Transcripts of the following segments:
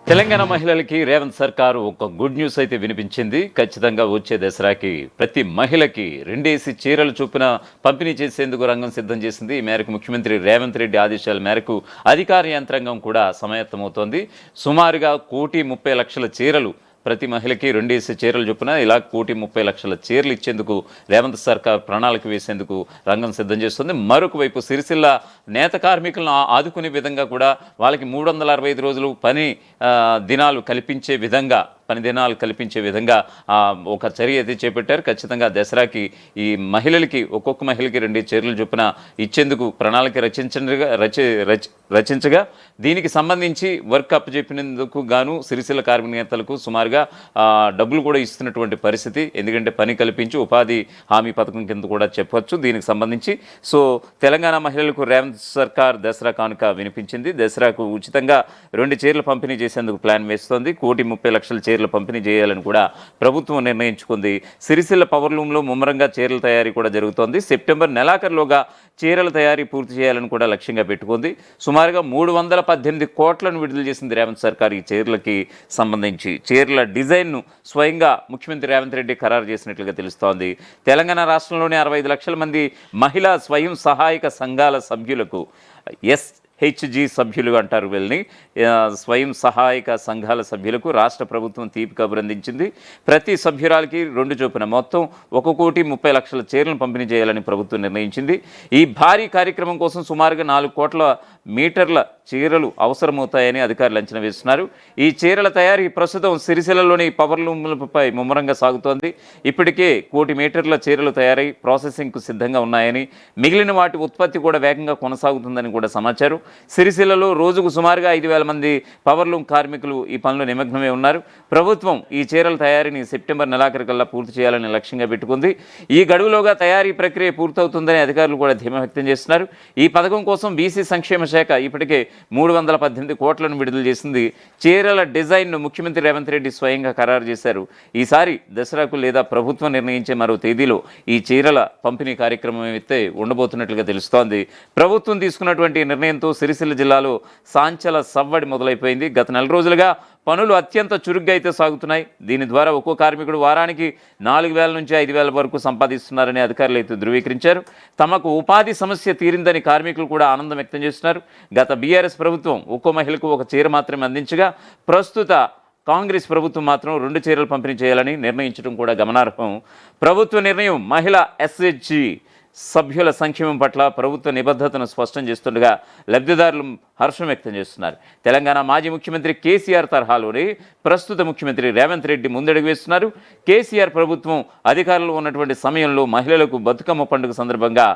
తెలంగాణ మహిళలకి రేవంత్ సర్కారు ఒక గుడ్ న్యూస్ అయితే వినిపించింది. ఖచ్చితంగా వచ్చే దసరాకి ప్రతి మహిళకి 2 చీరలు చొప్పున పంపిణీ చేసేందుకు రంగం సిద్ధం చేసింది. ఈ మేరకు ముఖ్యమంత్రి రేవంత్ రెడ్డి ఆదేశాల మేరకు అధికార యంత్రాంగం కూడా సమాయత్తమవుతోంది. సుమారుగా 1,30,00,000 చీరలు ప్రతి మహిళకి 2 చీరలు చొప్పున ఇలా 1,30,00,000 చీరలు ఇచ్చేందుకు రేవంత్ సర్కార్ ప్రణాళిక వేసేందుకు రంగం సిద్ధం చేస్తుంది. మరొక వైపు సిరిసిల్ల నేత కార్మికులను ఆదుకునే విధంగా కూడా వాళ్ళకి 365 రోజులు దినాలు కల్పించే విధంగా ఒక చర్య అయితే చేపట్టారు. ఖచ్చితంగా దసరాకి ఈ మహిళలకి ఒక్కొక్క మహిళకి 2 చీరలు చొప్పున ఇచ్చేందుకు ప్రణాళిక రచించగా దీనికి సంబంధించి వర్క్ అప్పచెప్పినందుకు గాను సిరిసిల్ల కార్మిక నేతలకు సుమారుగా డబ్బులు కూడా ఇస్తున్నటువంటి పరిస్థితి. ఎందుకంటే పని కల్పించి ఉపాధి హామీ పథకం కింద కూడా చెప్పవచ్చు. దీనికి సంబంధించి తెలంగాణ మహిళలకు రేవంత్ సర్కార్ దసరా కానుక వినిపించింది. దసరాకు ఉచితంగా 2 చీరలు పంపిణీ చేసేందుకు ప్లాన్ వేస్తోంది. 1,30,00,000 చీరలు పంపిణీ చేయాలని కూడా ప్రభుత్వం నిర్ణయించుకుంది. సిరిసిల్ల పవర్ లూమ్లో ముమ్మరంగా చీరల తయారీ కూడా జరుగుతోంది. సెప్టెంబర్ నెలాఖరులోగా చీరల తయారీ పూర్తి చేయాలని కూడా లక్ష్యంగా పెట్టుకుంది. సుమారుగా 318 కోట్లను విడుదల చేసింది రేవంత్ సర్కార్ ఈ చీరలకి సంబంధించి. చీరల డిజైన్ను స్వయంగా ముఖ్యమంత్రి రేవంత్ రెడ్డి ఖరారు చేసినట్లుగా తెలుస్తోంది. తెలంగాణ రాష్ట్రంలోని 65 లక్షల మంది మహిళా స్వయం సహాయక సంఘాల సభ్యులకు SHG సభ్యులు అంటారు వీళ్ళని, స్వయం సహాయక సంఘాల సభ్యులకు రాష్ట్ర ప్రభుత్వం తీపి కబురు అందించింది. ప్రతి సభ్యురాలకి 2 చొప్పున మొత్తం 1,30,00,000 చీరలను పంపిణీ చేయాలని ప్రభుత్వం నిర్ణయించింది. ఈ భారీ కార్యక్రమం కోసం సుమారుగా 4 కోట్ల మీటర్ల చీరలు అవసరమవుతాయని అధికారులు అంచనా వేస్తున్నారు. ఈ చీరల తయారీ ప్రస్తుతం సిరిసిల్లలోని పవర్ లూములపై ముమ్మరంగా సాగుతోంది. ఇప్పటికే 1,000 మీటర్ల చీరలు తయారై ప్రాసెసింగ్కు సిద్ధంగా ఉన్నాయని, మిగిలిన వాటి ఉత్పత్తి కూడా వేగంగా కొనసాగుతుందని కూడా సమాచారం. సిరిసిల్లలో రోజుకు సుమారుగా 5,000 మంది పవర్ లూమ్ కార్మికులు ఈ పనులు నిమగ్నమై ఉన్నారు. ప్రభుత్వం ఈ చీరల తయారీని సెప్టెంబర్ నెలాఖరుకల్లా పూర్తి చేయాలని లక్ష్యంగా పెట్టుకుంది. ఈ గడువులోగా తయారీ ప్రక్రియ పూర్తవుతుందని అధికారులు కూడా ధీమా వ్యక్తం చేస్తున్నారు. ఈ పథకం కోసం బీసీ సంక్షేమ శాఖ ఇప్పటికే 318 కోట్లను విడుదల చేసింది. చీరల డిజైన్ను ముఖ్యమంత్రి రేవంత్ రెడ్డి స్వయంగా ఖరారు చేశారు. ఈసారి దసరాకు లేదా ప్రభుత్వం నిర్ణయించే మరో తేదీలో ఈ చీరల పంపిణీ కార్యక్రమం అయితే ఉండబోతున్నట్లుగా తెలుస్తోంది. ప్రభుత్వం తీసుకున్నటువంటి నిర్ణయంతో సిరిసిల్ల జిల్లాలో సాంచల సవ్వడి మొదలైపోయింది. గత 4 రోజులుగా పనులు అత్యంత చురుగ్గా అయితే సాగుతున్నాయి. దీని ద్వారా ఒక్కో కార్మికుడు వారానికి 4,000 నుంచి 5,000 వరకు సంపాదిస్తున్నారని అధికారులు అయితే ధృవీకరించారు. తమకు ఉపాధి సమస్య తీరిందని కార్మికులు కూడా ఆనందం వ్యక్తం చేస్తున్నారు. గత బీఆర్ఎస్ ప్రభుత్వం ఒక్కో మహిళకు 1 చీర మాత్రమే అందించగా ప్రస్తుత కాంగ్రెస్ ప్రభుత్వం మాత్రం 2 చీరలు పంపిణీ చేయాలని నిర్ణయించడం కూడా గమనార్హం. ప్రభుత్వ నిర్ణయం మహిళా SHG సభ్యుల సంక్షేమం పట్ల ప్రభుత్వ నిబద్ధతను స్పష్టం చేస్తుండగా లబ్ధిదారులు హర్షం వ్యక్తం చేస్తున్నారు. తెలంగాణ మాజీ ముఖ్యమంత్రి కేసీఆర్ తరహాలోనే ప్రస్తుత ముఖ్యమంత్రి రేవంత్ రెడ్డి ముందడుగు వేస్తున్నారు. కేసీఆర్ ప్రభుత్వం అధికారంలో ఉన్నటువంటి సమయంలో మహిళలకు బతుకమ్మ పండుగ సందర్భంగా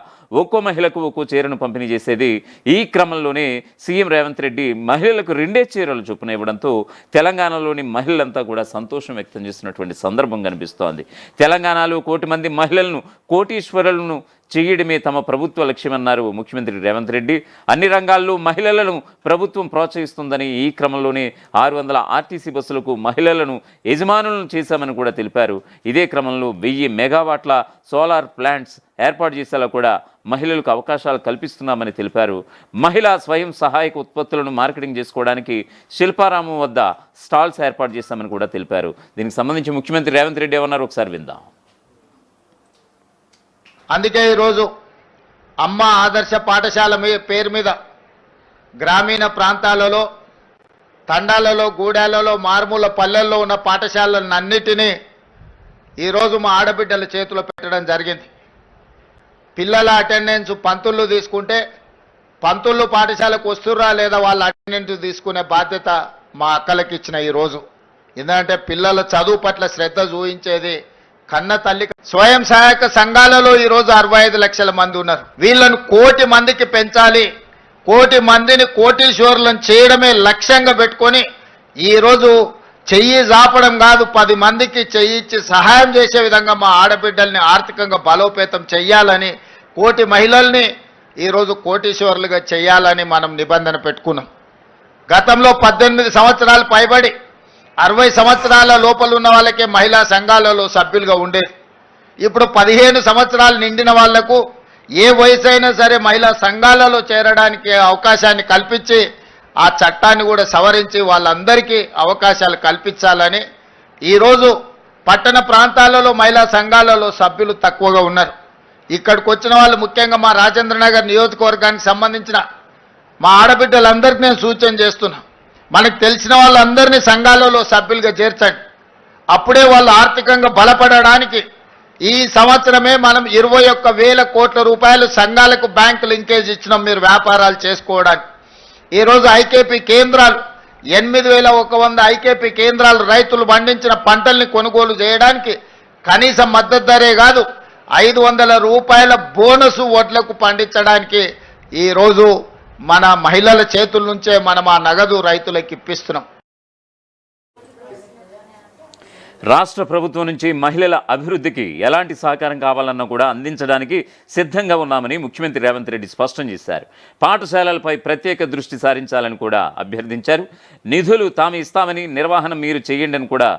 ఒక్కో మహిళకు ఒక్కో చీరను పంపిణీ చేసేది. ఈ క్రమంలోనే సీఎం రేవంత్ రెడ్డి మహిళలకు 2 చీరలు చొప్పున ఇవ్వడంతో తెలంగాణలోని మహిళలంతా కూడా సంతోషం వ్యక్తం చేస్తున్నటువంటి సందర్భం కనిపిస్తోంది. తెలంగాణలో 1 కోటి మంది మహిళలను కోటీశ్వరులను చేయడమే తమ ప్రభుత్వ లక్ష్యమన్నారు ముఖ్యమంత్రి రేవంత్ రెడ్డి. అన్ని రంగాల్లో మహిళలను ప్రభుత్వం ప్రోత్సహిస్తుందని, ఈ క్రమంలోనే 600 ఆర్టీసీ బస్సులకు మహిళలను యజమానులను చేశామని కూడా తెలిపారు. ఇదే క్రమంలో 1000 మెగావాట్ల సోలార్ ప్లాంట్స్ ఏర్పాటు చేసేలా కూడా మహిళలకు అవకాశాలు కల్పిస్తున్నామని తెలిపారు. మహిళా స్వయం సహాయక ఉత్పత్తులను మార్కెటింగ్ చేసుకోవడానికి శిల్పారామం వద్ద స్టాల్స్ ఏర్పాటు చేశామని కూడా తెలిపారు. దీనికి సంబంధించి ముఖ్యమంత్రి రేవంత్ రెడ్డి ఏమన్నారు ఒకసారి విందాం. అందుకే ఈరోజు అమ్మ ఆదర్శ పాఠశాల పేరు మీద గ్రామీణ ప్రాంతాలలో, తండాలలో, గూడాలలో, మారుమూల పల్లెల్లో ఉన్న పాఠశాలలన్నిటినీ ఈరోజు మా ఆడబిడ్డల చేతిలో పెట్టడం జరిగింది. పిల్లల అటెండెన్స్ పంతులు తీసుకుంటే పంతులు పాఠశాలకు వస్తుర్రా లేదా వాళ్ళ అటెండెన్స్ తీసుకునే బాధ్యత మా అక్కలకి ఇచ్చిన ఈరోజు. ఎందుకంటే పిల్లల చదువు పట్ల శ్రద్ధ చూపించేది కన్న తల్లి. స్వయం సహాయక సంఘాలలో ఈరోజు 65 లక్షల మంది ఉన్నారు. వీళ్ళను 1 కోటి మందికి పెంచాలి, 1 కోటి మందిని కోటీశ్వరులను చేయడమే లక్ష్యంగా పెట్టుకొని ఈరోజు చెయ్యి జాపడం కాదు, 10 మందికి చెయ్యిచ్చి సహాయం చేసే విధంగా మా ఆడబిడ్డల్ని ఆర్థికంగా బలోపేతం చెయ్యాలని, 1 కోటి మహిళల్ని ఈరోజు కోటీశ్వరులుగా చెయ్యాలని మనం నిబంధన పెట్టుకున్నాం. గతంలో 18 సంవత్సరాలు పైబడి 60 సంవత్సరాల లోపల ఉన్న వాళ్ళకే మహిళా సంఘాలలో సభ్యులుగా ఉండేది. ఇప్పుడు 15 సంవత్సరాలు నిండిన వాళ్లకు ఏ వయసు అయినా సరే మహిళా సంఘాలలో చేరడానికి అవకాశాన్ని కల్పించి ఆ చట్టాన్ని కూడా సవరించి వాళ్ళందరికీ అవకాశాలు కల్పించాలని ఈరోజు పట్టణ ప్రాంతాలలో మహిళా సంఘాలలో సభ్యులు తక్కువగా ఉన్నారు. ఇక్కడికి వచ్చిన వాళ్ళు ముఖ్యంగా మా రాజేంద్రనగర్ నియోజకవర్గానికి సంబంధించిన మా ఆడబిడ్డలందరికీ నేను సూచన చేస్తున్నా, మనకు తెలిసిన వాళ్ళందరినీ సంఘాలలో సభ్యులుగా చేర్చండి. అప్పుడే వాళ్ళు ఆర్థికంగా బలపడడానికి ఈ సంవత్సరమే మనం 21,000 కోట్ల రూపాయలు సంఘాలకు బ్యాంకు లింకేజ్ ఇచ్చినాం మీరు వ్యాపారాలు చేసుకోవడానికి. ఈరోజు ఐకేపీ కేంద్రాలు 8,100 ఐకేపీ కేంద్రాలు రైతులు పండించిన పంటల్ని కొనుగోలు చేయడానికి కనీస మద్దతు ధరే కాదు 500 రూపాయల బోనసు వడ్లకు పండించడానికి ఈరోజు మన మహిళల చేతుల నుంచే మనం ఆ నగదు రైతులకు ఇప్పిస్తున్నాం. రాష్ట్ర ప్రభుత్వం నుంచి మహిళల అభివృద్ధికి ఎలాంటి సహకారం కావాలన్నా కూడా అందించడానికి సిద్ధంగా ఉన్నామని ముఖ్యమంత్రి రేవంత్ రెడ్డి స్పష్టం చేశారు. పాఠశాలలపై ప్రత్యేక దృష్టి సారించాలని కూడా అభ్యర్థించారు. నిధులు తాము ఇస్తామని, నిర్వహణ మీరు చేయండి అని కూడా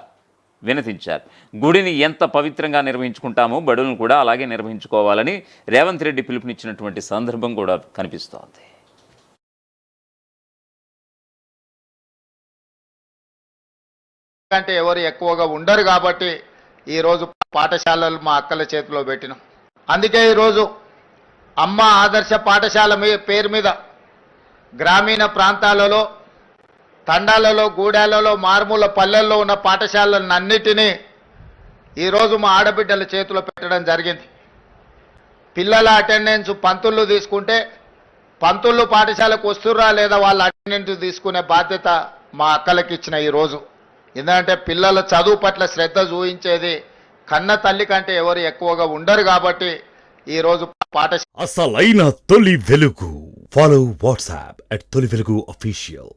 వినతించారు. గుడిని ఎంత పవిత్రంగా నిర్వహించుకుంటామో బడులను కూడా అలాగే నిర్వహించుకోవాలని రేవంత్ రెడ్డి పిలుపునిచ్చినటువంటి సందర్భం కూడా కనిపిస్తోంది. అంటే ఎవరు ఎక్కువగా ఉండరు కాబట్టి ఈరోజు పాఠశాలలు మా అక్కల చేతిలో పెట్టినాం. అందుకే ఈరోజు అమ్మ ఆదర్శ పాఠశాల పేరు మీద గ్రామీణ ప్రాంతాలలో, తండాలలో, గూడాలలో, మారుమూల పల్లెల్లో ఉన్న పాఠశాలలన్నిటినీ ఈరోజు మా ఆడబిడ్డల చేతిలో పెట్టడం జరిగింది. పిల్లల అటెండెన్స్ పంతుళ్ళు తీసుకుంటే పంతుళ్ళు పాఠశాలకు వస్తుర్రా లేదా వాళ్ళ అటెండెన్స్ తీసుకునే బాధ్యత మా అక్కలకి ఇచ్చిన ఈరోజు. ఎందుకంటే పిల్లల చదువు పట్ల శ్రద్ధ చూపించేది కన్న తల్లి కంటే ఎవరు ఎక్కువగా ఉండరు కాబట్టి ఈరోజు పాఠశాల అసలైన తొలి వెలుగు. ఫాలో వాట్సాప్ @తొలి వెలుగు అఫీషియల్.